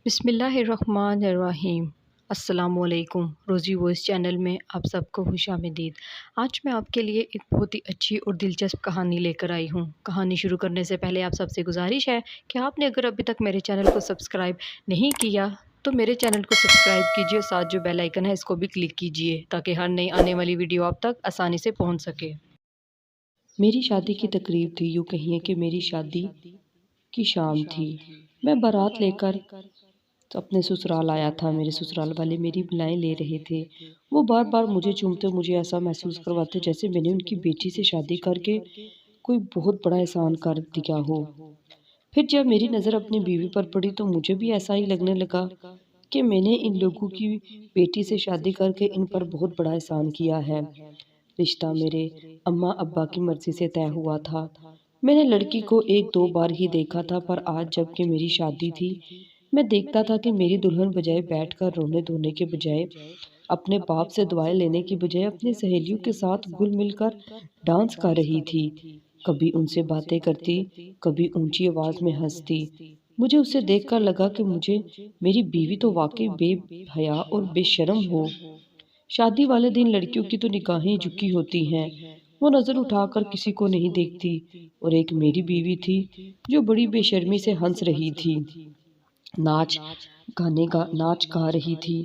بسم اللہ الرحمن الرحیم۔ السلام علیکم۔ روزی وائس چینل میں آپ سب کو خوش آمدید۔ آج میں آپ کے لیے ایک بہت ہی اچھی اور دلچسپ کہانی لے کر آئی ہوں۔ کہانی شروع کرنے سے پہلے آپ سب سے گزارش ہے کہ آپ نے اگر ابھی تک میرے چینل کو سبسکرائب نہیں کیا تو میرے چینل کو سبسکرائب کیجیے، ساتھ جو بیل آئیکن ہے اس کو بھی کلک کیجیے تاکہ ہر نئی آنے والی ویڈیو آپ تک آسانی سے پہنچ سکے۔ میری شادی کی تقریب تھی، یوں کہیے کہ میری شادی کی شام تھی۔ میں بارات لے کر اپنے سسرال آیا تھا۔ میرے سسرال والے میری بلائیں لے رہے تھے۔ وہ بار بار مجھے چومتے، مجھے ایسا محسوس کرواتے جیسے میں نے ان کی بیٹی سے شادی کر کے کوئی بہت بڑا احسان کر دیا ہو۔ پھر جب میری نظر اپنی بیوی پر پڑی تو مجھے بھی ایسا ہی لگنے لگا کہ میں نے ان لوگوں کی بیٹی سے شادی کر کے ان پر بہت بڑا احسان کیا ہے۔ رشتہ میرے اماں ابا کی مرضی سے طے ہوا تھا۔ میں نے لڑکی کو ایک دو بار ہی دیکھا تھا، پر آج جب کہ میری شادی تھی میں دیکھتا تھا کہ میری دلہن بجائے بیٹھ کر رونے دھونے کے بجائے، اپنے باپ سے دعائیں لینے کی بجائے اپنی سہیلیوں کے ساتھ گل مل کر ڈانس کر رہی تھی۔ کبھی ان سے باتیں کرتی، کبھی اونچی آواز میں ہنستی۔ مجھے اسے دیکھ کر لگا کہ مجھے میری بیوی تو واقعی بے حیا اور بے شرم ہو۔ شادی والے دن لڑکیوں کی تو نگاہیں جھکی ہوتی ہیں، وہ نظر اٹھا کر کسی کو نہیں دیکھتی، اور ایک میری بیوی تھی جو بڑی بے شرمی سے ہنس رہی تھی، ناچ گا رہی تھی۔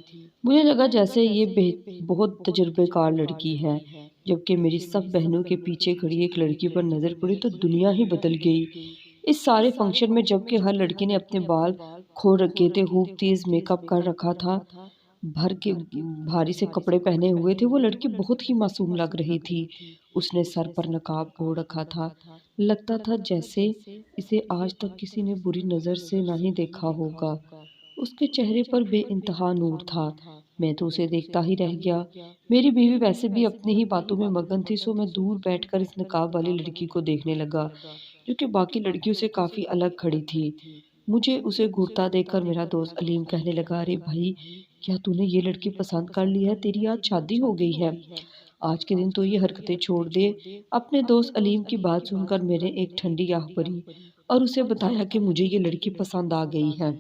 مجھے لگا جیسے یہ بہت تجربے کار لڑکی ہے۔ جبکہ میری سب بہنوں کے پیچھے کھڑی ایک لڑکی پر نظر پڑی تو دنیا ہی بدل گئی۔ اس سارے فنکشن میں جبکہ ہر لڑکی نے اپنے بال کھول رکھے تھے، خوب تیز میک اپ کر رکھا تھا، بھر کے بھاری سے کپڑے پہنے ہوئے تھے، وہ لڑکی بہت ہی معصوم لگ رہی تھی۔ اس نے سر پر نقاب اوڑھ رکھا تھا، لگتا تھا جیسے اسے آج تک کسی نے بری نظر سے نہیں دیکھا ہوگا۔ اس کے چہرے پر بے انتہا نور تھا۔ میں تو اسے دیکھتا ہی رہ گیا۔ میری بیوی ویسے بھی اپنی ہی باتوں میں مگن تھی، سو میں دور بیٹھ کر اس نقاب والی لڑکی کو دیکھنے لگا جو کہ باقی لڑکیوں سے کافی الگ کھڑی تھی۔ مجھے اسے گھورتا دیکھ کر میرا دوست علیم کہنے لگا، ارے بھائی، کیا تو نے یہ لڑکی پسند کر لی ہے؟ تیری آج شادی ہو گئی ہے، آج کے دن تو یہ حرکتیں چھوڑ دے۔ اپنے دوست علیم کی بات سن کر میں نے ایک ٹھنڈی آہ بھری اور اسے بتایا کہ مجھے یہ لڑکی پسند آ گئی ہے،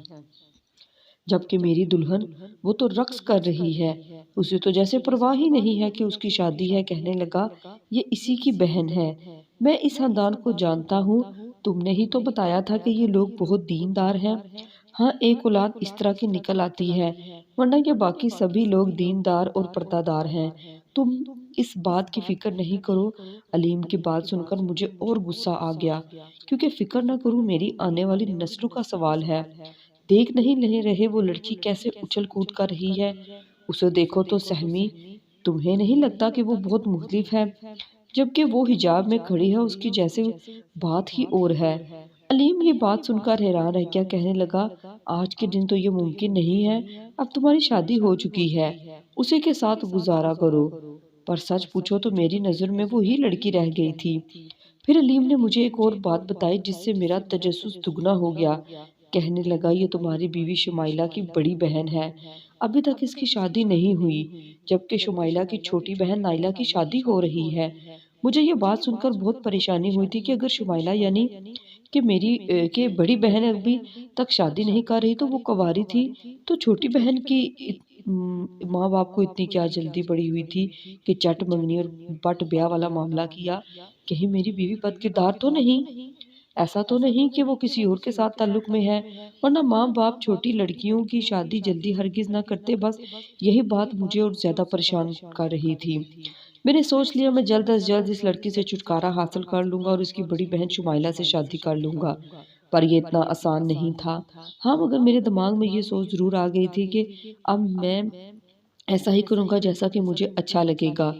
جبکہ میری دلہن وہ تو رقص کر رہی ہے، اسے تو جیسے پرواہ ہی نہیں ہے کہ اس کی شادی ہے۔ کہنے لگا، یہ اسی کی بہن ہے، میں اس خاندان کو جانتا ہوں، تم نے ہی تو بتایا تھا کہ یہ لوگ بہت دیندار ہیں۔ ہاں، ایک اولاد اس طرح کی نکل آتی ہے، ورنہ یہ باقی سبھی لوگ دیندار اور پردہ دار ہیں، تم اس بات کی فکر نہیں کرو۔ علیم کی بات سن کر مجھے اور غصہ آ گیا، کیونکہ فکر نہ کروں میری آنے والی نسلوں کا سوال ہے۔ دیکھ نہیں رہے وہ لڑکی کیسے اچھل کود کر رہی ہے؟ اسے دیکھو تو سہمی، تمہیں نہیں لگتا کہ وہ بہت مختلف ہے؟ جبکہ وہ حجاب میں کھڑی ہے، اس کی جیسے بات ہی اور ہے۔ علیم یہ بات سن کر حیران رہ گیا، کہنے لگا، آج کے دن تو یہ ممکن نہیں ہے، اب تمہاری شادی ہو چکی ہے، اسی کے ساتھ گزارا کرو۔ پر سچ پوچھو تو میری نظر میں وہی لڑکی رہ گئی تھی۔ پھر علیم نے مجھے ایک اور بات بتائی جس سے میرا تجسس دگنا ہو گیا۔ کہنے لگا، یہ تمہاری بیوی شمائلہ کی بڑی بہن ہے، ابھی تک اس کی شادی نہیں ہوئی، جبکہ شمائلہ کی چھوٹی بہن نائلہ کی شادی ہو رہی ہے۔ مجھے یہ بات سن کر بہت پریشانی ہوئی تھی کہ اگر شمائلہ یعنی کہ میری بڑی بہن ابھی تک شادی نہیں کر رہی تو وہ کنواری تھی، تو چھوٹی بہن کی ماں باپ کو اتنی کیا جلدی پڑی ہوئی تھی کہ چٹ منگنی اور بٹ بیاہ والا معاملہ کیا؟ کہیں میری بیوی بد کردار تو نہیں؟ ایسا تو نہیں کہ وہ کسی اور کے ساتھ تعلق میں ہے؟ ورنہ ماں باپ چھوٹی لڑکیوں کی شادی جلدی ہرگز نہ کرتے۔ بس یہی بات مجھے اور زیادہ پریشان کر رہی تھی۔ میں نے سوچ لیا میں جلد از جلد اس لڑکی سے چھٹکارا حاصل کر لوں گا اور اس کی بڑی بہن شمائلہ سے شادی کر لوں گا، پر یہ اتنا آسان نہیں تھا۔ ہاں، مگر میرے دماغ میں یہ سوچ ضرور آ گئی تھی کہ اب میں ایسا ہی کروں گا جیسا کہ مجھے اچھا لگے گا۔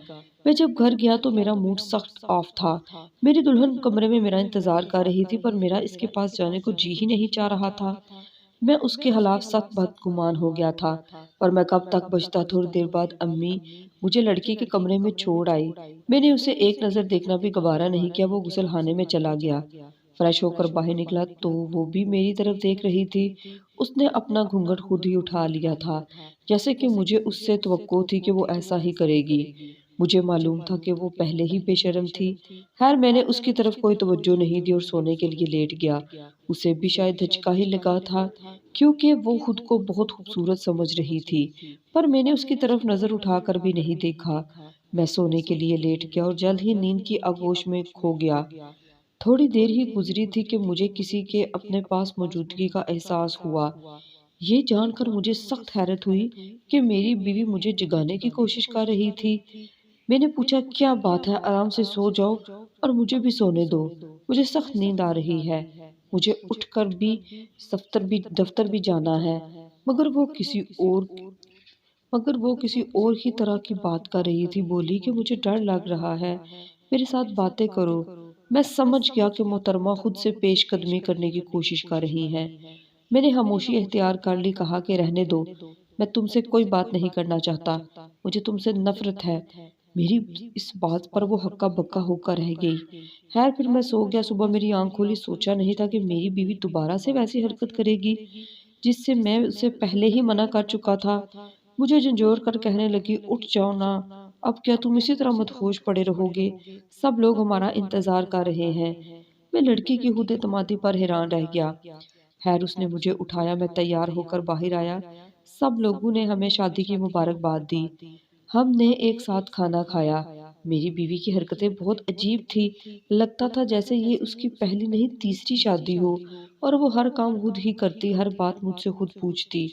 میں جب گھر گیا تو میرا موڈ سخت آف تھا۔ میری دلہن کمرے میں میرا انتظار کر رہی تھی، پر میرا اس کے پاس جانے کو جی ہی نہیں چاہ رہا تھا۔ میں اس کے خلاف سخت بدگمان ہو گیا تھا، پر میں کب تک بچتا۔ تھوڑی دیر بعد امی مجھے لڑکی کے کمرے میں چھوڑ آئی۔ میں نے اسے ایک نظر دیکھنا بھی گوارا نہیں کیا، وہ غسل خانے میں چلا گیا۔ فریش ہو کر باہر نکلا تو وہ بھی میری طرف دیکھ رہی تھی۔ اس نے اپنا گھونگھٹ خود ہی اٹھا لیا تھا، جیسے کہ مجھے اس سے توقع تھی کہ وہ ایسا ہی کرے گی۔ مجھے معلوم تھا کہ وہ پہلے ہی بے شرم تھی۔ خیر میں نے اس کی طرف کوئی توجہ نہیں دی اور سونے کے لیے لیٹ گیا۔ اسے بھی شاید دھچکا ہی لگا تھا کیونکہ وہ خود کو بہت خوبصورت سمجھ رہی تھی، پر میں نے اس کی طرف نظر اٹھا کر بھی نہیں دیکھا۔ میں سونے کے لیے لیٹ گیا اور جلد ہی نیند کی آغوش میں کھو گیا۔ تھوڑی دیر ہی گزری تھی کہ مجھے کسی کے اپنے پاس موجودگی کا احساس ہوا۔ یہ جان کر مجھے سخت حیرت ہوئی کہ میری بیوی مجھے جگانے کی کوشش کر رہی تھی۔ میں نے پوچھا کیا بات ہے، آرام سے سو جاؤ اور مجھے بھی سونے دو، مجھے سخت نیند آ رہی ہے، مجھے اٹھ کر بھی دفتر بھی جانا ہے۔ مگر وہ کسی اور مگر وہ کسی اور ہی طرح کی بات کر رہی تھی۔ بولی کہ مجھے ڈر لگ رہا ہے، میرے ساتھ باتیں کرو۔ میں سمجھ گیا کہ محترمہ خود سے پیش قدمی کرنے کی کوشش کر رہی ہیں۔ میں نے خاموشی اختیار کر لی، کہا کہ رہنے دو، میں تم سے کوئی بات نہیں کرنا چاہتا، مجھے تم سے نفرت ہے۔ میری اس بات پر وہ ہکا بکا ہو کر رہ گئی۔ خیر پھر میں سو گیا۔ صبح میری آنکھ کھولی، سوچا نہیں تھا کہ میری بیوی دوبارہ سے ویسی حرکت کرے گی جس سے میں اسے پہلے ہی منع کر چکا تھا۔ مجھے جھنجھوڑ کر کہنے لگی، اٹھ جاؤ نا، اب کیا تم اسی طرح مدہوش پڑے رہو گے؟ سب لوگ ہمارا انتظار کر رہے ہیں۔ میں لڑکی کی خود اعتمادی پر حیران رہ گیا۔ خیر اس نے مجھے اٹھایا، میں تیار ہو کر باہر آیا۔ سب لوگوں نے ہمیں شادی کی مبارکباد دی۔ ہم نے ایک ساتھ کھانا کھایا۔ میری بیوی کی حرکتیں بہت عجیب تھی، لگتا تھا جیسے یہ اس کی پہلی نہیں تیسری شادی ہو، اور وہ ہر کام خود ہی کرتی، ہر بات مجھ سے خود پوچھتی،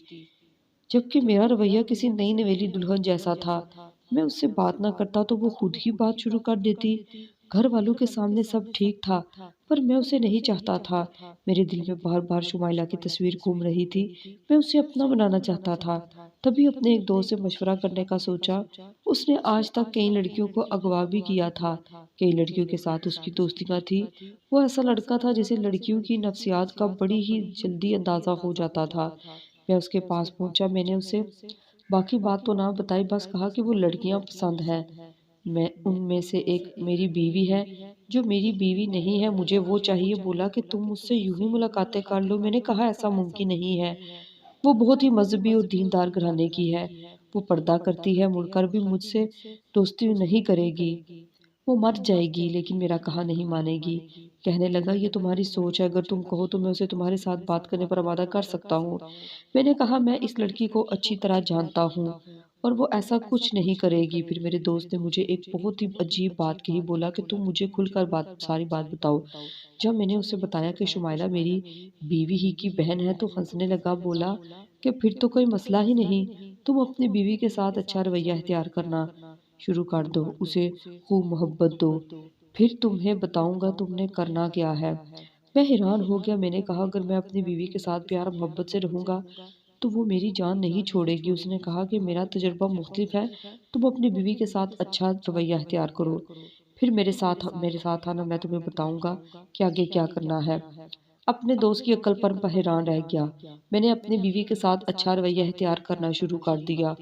جبکہ میرا رویہ کسی نئی نویلی دلہن جیسا تھا۔ میں اس سے بات نہ کرتا تو وہ خود ہی بات شروع کر دیتی۔ گھر والوں کے سامنے سب ٹھیک تھا، پر میں اسے نہیں چاہتا تھا۔ میرے دل میں بار بار شمائلہ کی تصویر گھوم رہی تھی، میں اسے اپنا بنانا چاہتا تھا۔ تبھی اپنے ایک دوست سے مشورہ کرنے کا سوچا۔ اس نے آج تک کئی لڑکیوں کو اغوا بھی کیا تھا، کئی لڑکیوں کے ساتھ اس کی دوستیاں تھی۔ وہ ایسا لڑکا تھا جسے لڑکیوں کی نفسیات کا بڑی ہی جلدی اندازہ ہو جاتا تھا۔ میں اس کے پاس پہنچا، میں نے اسے باقی بات تو نہ بتائی، بس کہا کہ وہ لڑکیاں پسند ہیں، میں ان میں سے ایک میری بیوی ہے جو میری بیوی نہیں ہے، مجھے وہ چاہیے۔ بولا کہ تم مجھ سے یوں ہی ملاقاتیں کر لو۔ میں نے کہا ایسا ممکن نہیں ہے، وہ بہت ہی مذہبی اور دیندار گھرانے کی ہے، وہ پردہ کرتی ہے، مڑ کر بھی مجھ سے دوستی نہیں کرے گی، وہ مر جائے گی لیکن میرا کہا نہیں مانے گی۔ کہنے لگا یہ تمہاری سوچ ہے، اگر تم کہو تو میں اسے تمہارے ساتھ بات کرنے پر آمادہ کر سکتا ہوں۔ میں نے کہا میں اس لڑکی کو اچھی طرح جانتا ہوں اور وہ ایسا کچھ نہیں کرے گی۔ پھر میرے دوست نے مجھے ایک بہت ہی عجیب بات کہی، بولا کہ تم مجھے کھل کر ساری بات بتاؤ۔ جب میں نے اسے بتایا کہ شمائلہ میری بیوی ہی کی بہن ہے تو ہنسنے لگا، بولا کہ پھر تو کوئی مسئلہ ہی نہیں، تم اپنی بیوی کے ساتھ اچھا رویہ اختیار کرنا شروع کر دو، اسے خوب محبت دو، پھر تمہیں بتاؤں گا تم نے کرنا کیا ہے۔ میں حیران ہو گیا، میں نے کہا اگر میں اپنی بیوی کے ساتھ پیار محبت سے رہوں گا تو وہ میری جان نہیں چھوڑے گی۔ اس نے کہا کہ میرا تجربہ مختلف ہے، تم اپنی بیوی کے ساتھ اچھا رویہ اختیار کرو، پھر میرے ساتھ آنا، میں تمہیں بتاؤں گا کہ آگے کیا کرنا ہے۔ اپنے دوست کی عقل پر حیران رہ گیا۔ میں نے اپنی بیوی کے ساتھ اچھا رویہ اختیار کرنا شروع کر دیا۔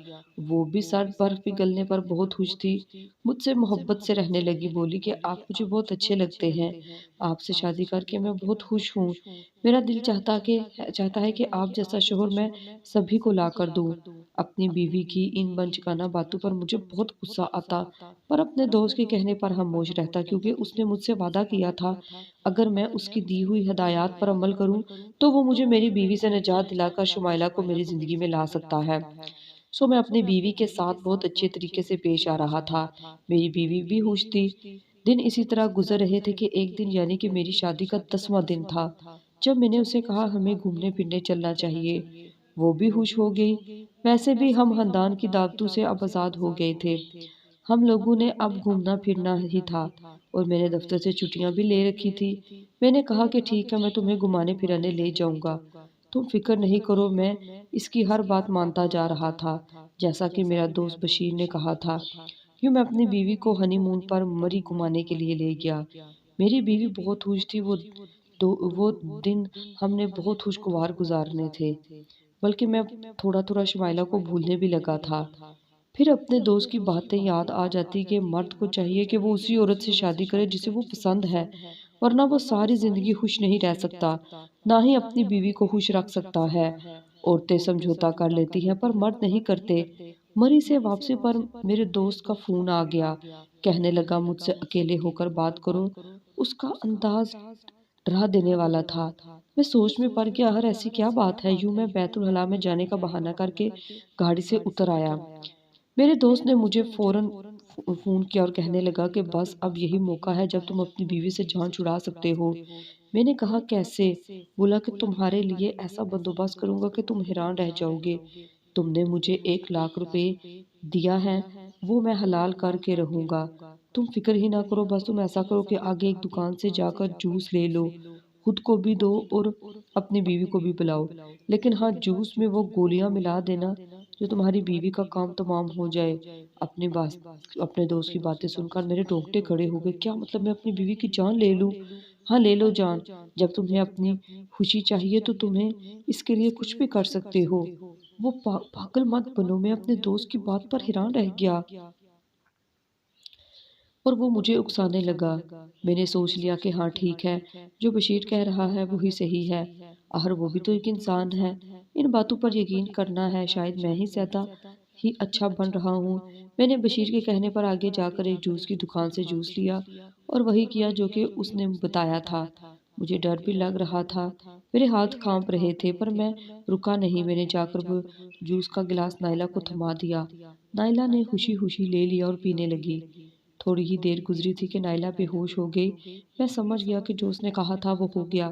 وہ بھی سر برف پگھلنے پر بہت خوش تھی، مجھ سے محبت سے رہنے لگی۔ بولی کہ آپ مجھے بہت اچھے لگتے ہیں، آپ سے شادی کر کے میں بہت خوش ہوں، میرا دل چاہتا ہے کہ آپ جیسا شوہر میں سبھی کو لا کر دوں۔ اپنی بیوی کی ان بنچکانہ باتوں پر مجھے بہت غصہ آتا، پر اپنے دوست کے کہنے پر خاموش رہتا، کیونکہ اس نے مجھ سے وعدہ کیا تھا اگر میں اس کی دی ہوئی ہدایات پر عمل کروں تو وہ مجھے میری بیوی سے نجات دلا کر شمائلہ کو میری زندگی میں لا سکتا ہے۔ سو میں اپنی بیوی کے ساتھ بہت اچھے طریقے سے پیش آ رہا تھا، میری بیوی بھی خوش تھی۔ دن اسی طرح گزر رہے تھے کہ ایک دن یعنی کہ میری شادی کا 10واں دن تھا، جب میں نے اسے کہا ہمیں گھومنے پھرنے چلنا چاہیے، وہ بھی خوش ہو گئی۔ ویسے بھی ہم خاندان کی دعوتوں سے اب آزاد ہو گئے تھے، ہم لوگوں نے اب گھومنا پھرنا ہی تھا، اور میں نے دفتر سے چھٹیاں بھی لے رکھی تھی۔ میں نے کہا کہ ٹھیک ہے، میں تمہیں گھمانے پھرانے لے جاؤں گا، تم فکر نہیں کرو۔ میں اس کی ہر بات مانتا جا رہا تھا، جیسا کہ میرا دوست بشیر نے کہا تھا۔ یوں میں اپنی بیوی کو ہنی مون پر مری گھمانے کے لیے لے گیا۔ میری بیوی بہت خوش تھی، وہ دن ہم نے بہت خوشگوار گزارنے تھے، بلکہ میں تھوڑا تھوڑا شمائلہ کو بھولنے بھی لگا تھا۔ پھر اپنے دوست کی باتیں یاد آ جاتی کہ مرد کو چاہیے کہ وہ اسی عورت سے شادی کرے جسے وہ پسند ہے، ورنہ وہ ساری زندگی خوش نہیں رہ سکتا، نہ ہی اپنی بیوی کو خوش رکھ سکتا ہے۔ عورتیں سمجھوتا کر لیتی ہیں پر مرد نہیں کرتے، مری سے واپسی پر میرے دوست کا فون آ گیا، کہنے لگا مجھ سے اکیلے ہو کر بات کرو۔ اس کا انداز ڈرا دینے والا تھا۔ میں سوچ میں پڑ گیا، ہر ایسی کیا بات ہے؟ یوں میں بیت الخلاء میں جانے کا بہانہ کر کے گاڑی سے اتر آیا۔ میرے دوست نے مجھے فوراً فون کیا اور کہنے لگا کہ بس اب یہی موقع ہے جب تم اپنی بیوی سے جان چھڑا سکتے ہو۔ میں نے کہا کیسے؟ بولا کہ تمہارے لیے ایسا بندوبست کروں گا کہ تم حیران رہ جاؤ گے۔ تم نے مجھے 1 لاکھ روپے دیا ہے، وہ میں حلال کر کے رہوں گا۔ تم فکر ہی نہ کرو، بس تم ایسا کرو کہ آگے ایک دکان سے جا کر جوس لے لو، خود کو بھی دو اور اپنی بیوی کو بھی پلاؤ، لیکن ہاں جوس میں وہ گولیاں ملا دینا جو تمہاری بیوی کا کام تمام ہو جائے۔ اپنے دوست کی باتیں سن کر میرے رونگٹے کھڑے ہو گئے۔ کیا مطلب میں اپنی بیوی کی جان لے لوں؟ ہاں لے لو جان، جب تمہیں اپنی خوشی چاہیے تو تمہیں اس کے لیے کچھ بھی کر سکتے ہو۔ وہ پاگل مت بنو، میں اپنے دوست کی بات پر حیران رہ گیا اور وہ مجھے اکسانے لگا۔ میں نے سوچ لیا کہ ہاں ٹھیک ہے، جو بشیر کہہ رہا ہے وہی صحیح ہے، آخر وہ بھی تو ایک انسان ہے، ان باتوں پر یقین کرنا ہے، شاید میں ہی زیادہ ہی اچھا بن رہا ہوں۔ میں نے بشیر کے کہنے پر آگے جا کر ایک جوس کی دکان سے جوس لیا اور وہی کیا جو کہ اس نے بتایا تھا۔ مجھے ڈر بھی لگ رہا تھا، میرے ہاتھ کانپ رہے تھے، پر میں رکا نہیں۔ میں نے جا کر وہ جوس کا گلاس نائلہ کو تھما دیا۔ نائلہ نے خوشی خوشی لے لیا اور پینے لگی۔ تھوڑی ہی دیر گزری تھی کہ نائلہ بے ہوش ہو گئی۔ میں سمجھ گیا کہ جو اس نے کہا تھا وہ ہو گیا۔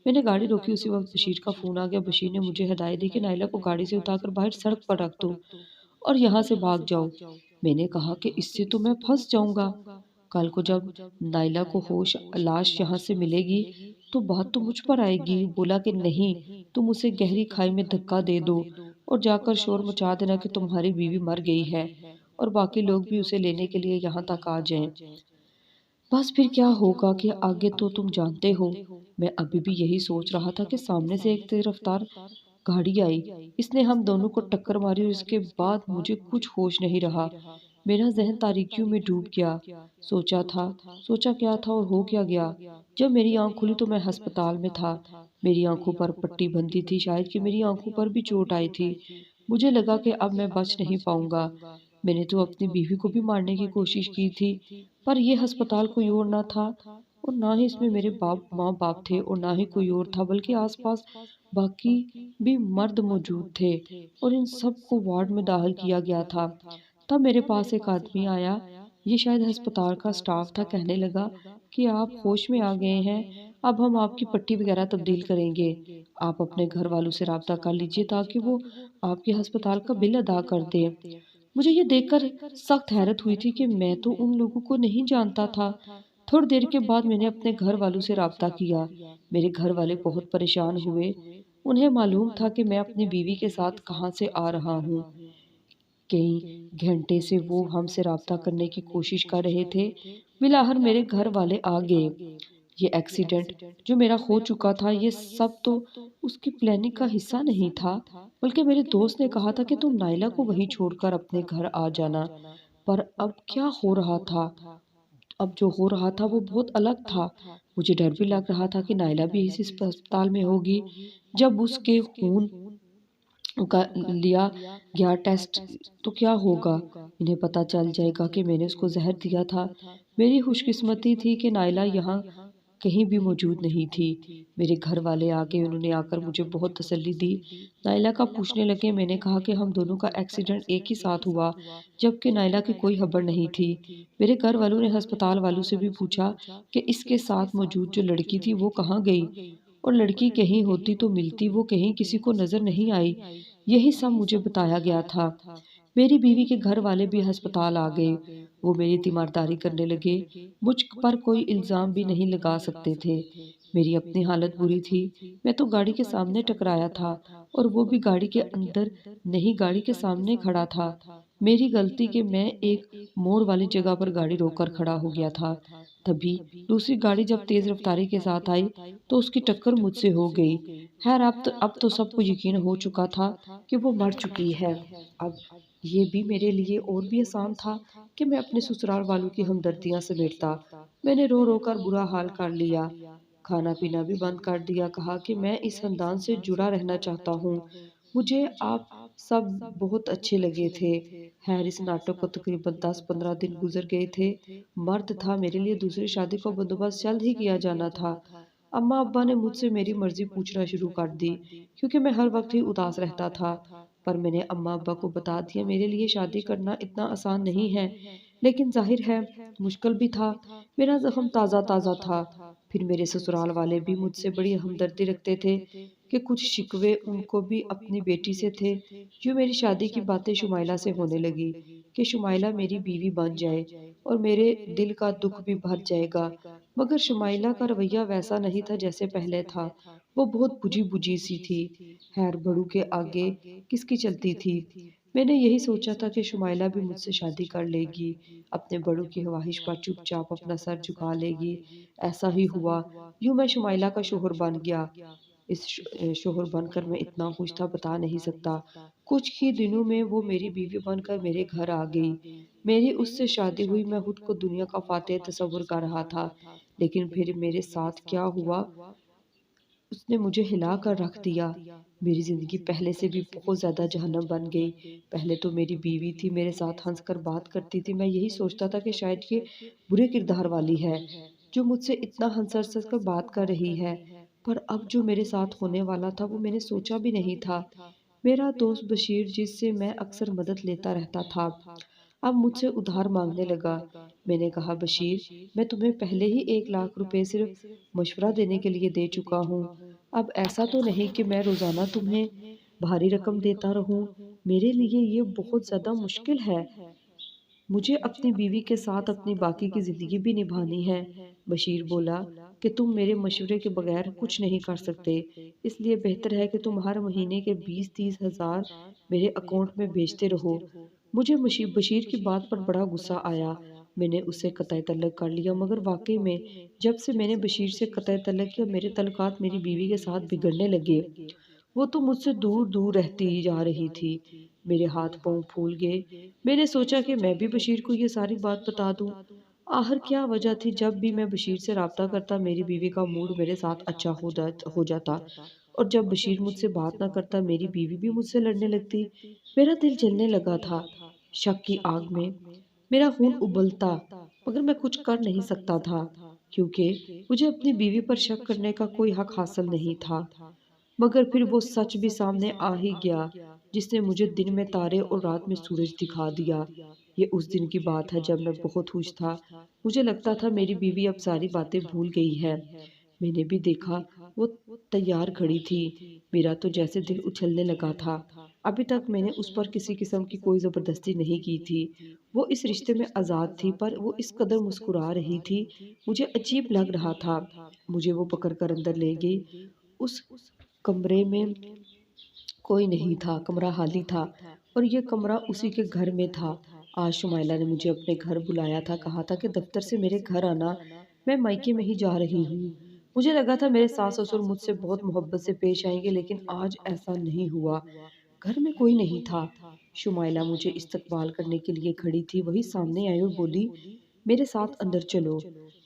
میں نے گاڑی روکی، اسی وقت بشیر کا فون آ گیا۔ بشیر نے مجھے ہدایت دی کہ نائلہ کو گاڑی سے اتار کر باہر سڑک پر رکھ دو اور یہاں سے بھاگ جاؤ۔ میں نے کہا کہ اس سے تو میں پھنس جاؤں گا، کل کو جب نائلہ کو لاش یہاں سے ملے گی تو بات تو مجھ پر آئے گی۔ بولا کہ نہیں، تم اسے گہری کھائی میں دھکا دے دو اور جا کر شور مچا دینا کہ تمہاری بیوی مر گئی ہے اور باقی لوگ بھی اسے لینے کے لیے یہاں تک آ جائیں۔ بس پھر کیا ہوگا کہ آگے تو تم جانتے ہو۔ میں ابھی بھی یہی سوچ رہا تھا کہ سامنے سے ایک تیز رفتار گاڑی آئی، اس نے ہم دونوں کو ٹکر ماری اور اس کے بعد مجھے کچھ ہوش نہیں رہا۔ میرا ذہن تاریکیوں میں ڈوب گیا۔ سوچا کیا تھا اور ہو کیا گیا۔ جب میری آنکھ کھلی تو میں ہسپتال میں تھا۔ میری آنکھوں پر پٹی بندھی تھی، شاید کہ میری آنکھوں پر بھی چوٹ آئی تھی۔ مجھے لگا کہ اب میں بچ نہیں پاؤں گا۔ میں نے تو اپنی بیوی کو بھی مارنے کی کوشش کی تھی، پر یہ ہسپتال کوئی اور نہ تھا اور نہ ہی اس میں میرے ماں باپ تھے اور نہ ہی کوئی اور تھا، بلکہ آس پاس باقی بھی مرد موجود تھے اور ان سب کو وارڈ میں داخل کیا گیا تھا۔ تب میرے پاس ایک آدمی آیا، یہ شاید ہسپتال کا سٹاف تھا، کہنے لگا کہ آپ ہوش میں آ گئے ہیں، اب ہم آپ کی پٹی وغیرہ تبدیل کریں گے، آپ اپنے گھر والوں سے رابطہ کر لیجئے تاکہ وہ آپ کے ہسپتال کا بل ادا کر دیں۔ مجھے یہ دیکھ کر سخت حیرت ہوئی تھی کہ میں تو ان لوگوں کو نہیں جانتا تھا۔ تھوڑی دیر کے بعد میں نے اپنے گھر والوں سے رابطہ کیا۔ میرے گھر والے بہت پریشان ہوئے، انہیں معلوم تھا کہ میں اپنی بیوی کے ساتھ کہاں سے آ رہا ہوں۔ کئی گھنٹے سے وہ ہم سے رابطہ کرنے کی کوشش کر رہے تھے، بالآخر میرے گھر والے آ گئے۔ یہ ایکسیڈنٹ جو میرا ہو چکا تھا، یہ سب تو اس کی پلاننگ کا حصہ نہیں تھا، بلکہ میرے دوست نے کہا تھا کہ تم نائلہ کو وہیں چھوڑ کر اپنے گھر آ جانا۔ پر اب کیا ہو رہا تھا؟ اب جو ہو رہا تھا وہ بہت الگ تھا۔ مجھے ڈر بھی لگ رہا تھا کہ نائلہ بھی اسی اسپتال میں ہوگی۔ جب اس کے خون کا لیا گیا ٹیسٹ تو کیا ہوگا؟ انہیں پتہ چل جائے گا کہ میں نے اس کو زہر دیا تھا۔ میری خوش قسمتی تھی کہ نائلہ یہاں کہیں بھی موجود نہیں تھی۔ میرے گھر والے آ گئے، انہوں نے آ کر مجھے بہت تسلی دی۔ نائلہ کا پوچھنے لگے، میں نے کہا کہ ہم دونوں کا ایکسیڈنٹ ایک ہی ساتھ ہوا، جبکہ نائلہ کی کوئی خبر نہیں تھی۔ میرے گھر والوں نے ہسپتال والوں سے بھی پوچھا کہ اس کے ساتھ موجود جو لڑکی تھی وہ کہاں گئی، اور لڑکی کہیں ہوتی تو ملتی، وہ کہیں کسی کو نظر نہیں آئی۔ یہی سب مجھے بتایا گیا تھا۔ میری بیوی کے گھر والے بھی ہسپتال آ گئے، وہ میری تیمارداری کرنے لگے، مجھ پر کوئی الزام بھی نہیں لگا سکتے تھے۔ میری اپنی حالت بری تھی، میں تو گاڑی کے سامنے ٹکرایا تھا اور وہ بھی گاڑی کے اندر نہیں، گاڑی کے سامنے کھڑا تھا۔ میری غلطی کہ میں ایک موڑ والی جگہ پر گاڑی روک کر کھڑا ہو گیا تھا۔ تبھی دوسری گاڑی جب تیز رفتاری کے ساتھ آئی تو اس کی ٹکر مجھ سے ہو گئی۔ خیر اب تو سب کو یقین ہو چکا تھا کہ وہ مر چکی ہے۔ اب یہ بھی میرے لیے اور بھی آسان تھا کہ میں اپنے سسرال والوں کی ہمدردیاں سمیٹتا۔ میں نے رو رو کر برا حال کر لیا، کھانا پینا بھی بند کر دیا، کہا کہ میں اس خاندان سے جڑا رہنا چاہتا ہوں، مجھے آپ سب بہت اچھے لگے تھے۔ خیر اس ناٹک کو تقریباً 10-15 دن گزر گئے تھے۔ مرد تھا، میرے لیے دوسری شادی کا بندوبست جلد ہی کیا جانا تھا۔ اماں ابا نے مجھ سے میری مرضی پوچھنا شروع کر دی کیونکہ میں ہر وقت ہی اداس رہتا تھا، پر میں نے اماں ابا کو بتا دیا میرے لیے شادی کرنا اتنا آسان نہیں ہے، لیکن ظاہر ہے مشکل بھی تھا۔ میرا زخم تازہ تازہ تھا۔ پھر میرے سسرال والے بھی مجھ سے بڑی ہمدردی رکھتے تھے کہ کچھ شکوے ان کو بھی اپنی بیٹی سے تھے۔ جو میری شادی کی باتیں شمائلہ سے ہونے لگی کہ شمائلہ میری بیوی بن جائے اور میرے دل کا دکھ بھی بھر جائے گا، مگر شمائلہ کا رویہ ویسا نہیں تھا جیسے پہلے تھا۔ وہ بہت بجھی بجھی سی تھی۔ خیر بڑوں کے آگے کس کی چلتی تھی؟ میں نے یہی سوچا تھا کہ شمائلہ بھی مجھ سے شادی کر لے گی، اپنے بڑوں کی خواہش پر چپ چاپ اپنا سر جھکا لے گی۔ ایسا ہی ہوا۔ یوں میں شمائلہ کا شوہر بن گیا۔ اس شوہر بن کر میں اتنا خوش تھا بتا نہیں سکتا۔ کچھ ہی دنوں میں وہ میری بیوی بن کر میرے گھر آ گئی۔ میری اس سے شادی ہوئی، میں خود کو دنیا کا فاتح تصور کر رہا تھا، لیکن پھر میرے ساتھ کیا ہوا اس نے مجھے ہلا کر رکھ دیا۔ میری زندگی پہلے سے بھی بہت زیادہ جہنم بن گئی۔ پہلے تو میری بیوی تھی، میرے ساتھ ہنس کر بات کرتی تھی، میں یہی سوچتا تھا کہ شاید یہ برے کردار والی ہے جو مجھ سے اتنا ہنس کر بات کر رہی ہے، پر اب جو میرے ساتھ ہونے والا تھا وہ میں نے سوچا بھی نہیں تھا۔ میرا دوست بشیر جس سے میں اکثر مدد لیتا رہتا تھا اب مجھ سے ادھار مانگنے لگا۔ میں نے کہا بشیر میں تمہیں پہلے ہی 1 لاکھ روپے صرف مشورہ دینے کے لیے دے چکا ہوں، اب ایسا تو نہیں کہ میں روزانہ تمہیں بھاری رقم دیتا رہوں، میرے لیے یہ بہت زیادہ مشکل ہے، مجھے اپنی بیوی کے ساتھ اپنی باقی کی زندگی بھی نبھانی ہے۔ بشیر بولا کہ تم میرے مشورے کے بغیر کچھ نہیں کر سکتے، اس لیے بہتر ہے کہ تم ہر مہینے کے 20-30 ہزار میرے اکاؤنٹ میں بھیجتے رہو۔ مجھے بشیر کی بات پر بڑا غصہ آیا۔ میں نے اسے قطع طلق کر لیا، مگر واقعی میں جب سے میں نے بشیر سے قطع طلق کیا میرے تعلقات میری بیوی کے ساتھ بگڑنے لگے۔ وہ تو مجھ سے دور دور رہتی جا رہی تھی۔ میرے ہاتھ پاؤں پھول گئے۔ میں نے سوچا کہ میں بھی بشیر کو یہ ساری بات بتا دوں۔ آخر کیا وجہ تھی جب بھی میں بشیر سے رابطہ کرتا میری بیوی کا موڈ میرے ساتھ اچھا ہو جاتا، اور جب بشیر مجھ سے بات نہ کرتا میری بیوی بھی مجھ سے لڑنے لگتی۔ میرا دل جلنے لگا تھا۔ شک کی آگ میں میرا خون ابلتا، مگر میں کچھ کر نہیں سکتا تھا کیونکہ مجھے اپنی بیوی پر شک کرنے کا کوئی حق حاصل نہیں تھا۔ مگر پھر وہ سچ بھی سامنے آ ہی گیا جس نے مجھے دن میں تارے اور رات میں سورج دکھا دیا۔ یہ اس دن کی بات ہے جب میں بہت خوش تھا۔ مجھے لگتا تھا میری بیوی اب ساری باتیں بھول گئی ہے۔ میں نے بھی دیکھا وہ تیار کھڑی تھی۔ میرا تو جیسے دل اچھلنے لگا تھا۔ ابھی تک میں نے اس پر کسی قسم کی کوئی زبردستی نہیں کی تھی۔ وہ اس رشتے میں آزاد تھی، پر وہ اس قدر مسکرا رہی تھی مجھے عجیب لگ رہا تھا۔ مجھے وہ پکڑ کر اندر لے گئی۔ اس کمرے میں کوئی نہیں تھا، کمرہ خالی تھا، اور یہ کمرہ اسی کے گھر میں تھا۔ آج شمائلہ نے مجھے اپنے گھر بلایا تھا، کہا تھا کہ دفتر سے میرے گھر آنا، میں مائکے میں ہی جا رہی ہوں۔ مجھے لگا تھا میرے ساس سسر مجھ سے بہت محبت سے پیش آئیں گے، لیکن آج ایسا نہیں ہوا۔ گھر میں کوئی نہیں تھا۔ شمائلہ مجھے استقبال کرنے کے لیے کھڑی تھی، وہی سامنے آئی اور بولی میرے ساتھ اندر چلو۔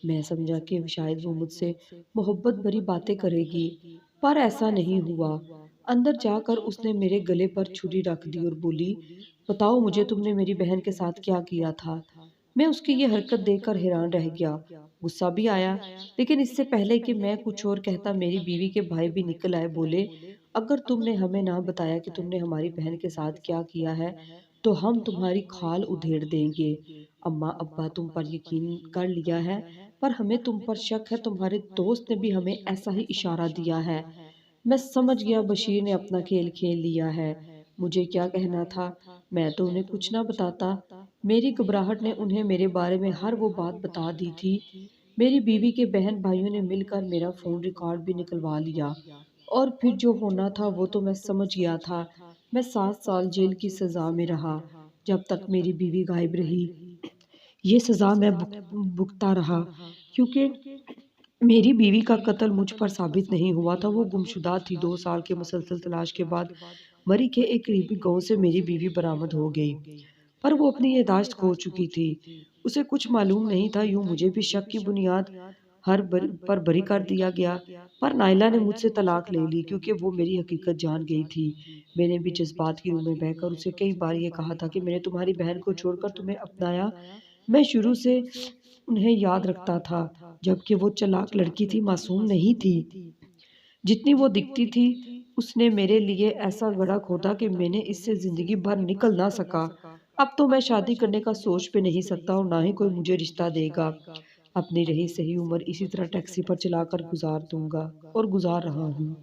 میں سمجھا کہ شاید وہ مجھ سے محبت بھری باتیں کرے گی، پر ایسا نہیں ہوا۔ اندر جا کر اس نے میرے گلے پر چھری رکھ دی اور بولی بتاؤ مجھے تم نے میری بہن کے ساتھ کیا کیا تھا۔ میں اس کی یہ حرکت دیکھ کر حیران رہ گیا، غصہ بھی آیا، لیکن اس سے پہلے کہ میں کچھ اور کہتا میری بیوی کے بھائی بھی نکل آئے، بولے اگر تم نے ہمیں نہ بتایا کہ تم نے ہماری بہن کے ساتھ کیا کیا ہے تو ہم تمہاری کھال ادھیڑ دیں گے۔ اماں ابا تم پر یقین کر لیا ہے، پر ہمیں تم پر شک ہے، تمہارے دوست نے بھی ہمیں ایسا ہی اشارہ دیا ہے۔ میں سمجھ گیا بشیر نے اپنا کھیل کھیل لیا ہے۔ مجھے کیا کہنا تھا؟ میں تو انہیں کچھ نہ بتاتا۔ میری گھبراہٹ نے انہیں میرے بارے میں ہر وہ بات بتا دی تھی۔ میری بیوی کے بہن بھائیوں نے مل کر میرا فون ریکارڈ بھی نکلوا لیا، اور پھر جو ہونا تھا وہ تو میں سمجھ گیا تھا۔ میں 7 سال جیل کی سزا میں رہا جب تک میری بیوی غائب رہی۔ یہ سزا میں بھگتتا رہا کیونکہ میری بیوی کا قتل مجھ پر ثابت نہیں ہوا تھا، وہ گمشدہ تھی۔ 2 سال کے مسلسل تلاش کے بعد مری کے ایک قریبی گاؤں سے میری بیوی برآمد ہو گئی، پر وہ اپنی یادداشت کھو چکی تھی، اسے کچھ معلوم نہیں تھا۔ یوں مجھے بھی شک کی بنیاد پر بری کر دیا گیا، پر نائلہ نے مجھ سے طلاق لے لی کیونکہ وہ میری حقیقت جان گئی تھی۔ میں نے بھی جذبات کی روح میں بہہ کر اسے کئی بار یہ کہا تھا کہ میں نے تمہاری بہن کو چھوڑ کر تمہیں اپنایا۔ میں شروع سے انہیں یاد رکھتا تھا، جبکہ وہ چالاک لڑکی تھی، معصوم نہیں تھی۔ جتنی وہ دکھتی تھی اس نے میرے لیے ایسا گڑھا کھودا کہ میں نے اس سے زندگی بھر نکل نہ سکا۔ اب تو میں شادی کرنے کا سوچ بھی نہیں سکتا اور نہ ہی کوئی مجھے رشتہ دے گا۔ اپنی رہی صحیح عمر اسی طرح ٹیکسی پر چلا کر گزار دوں گا اور گزار رہا ہوں۔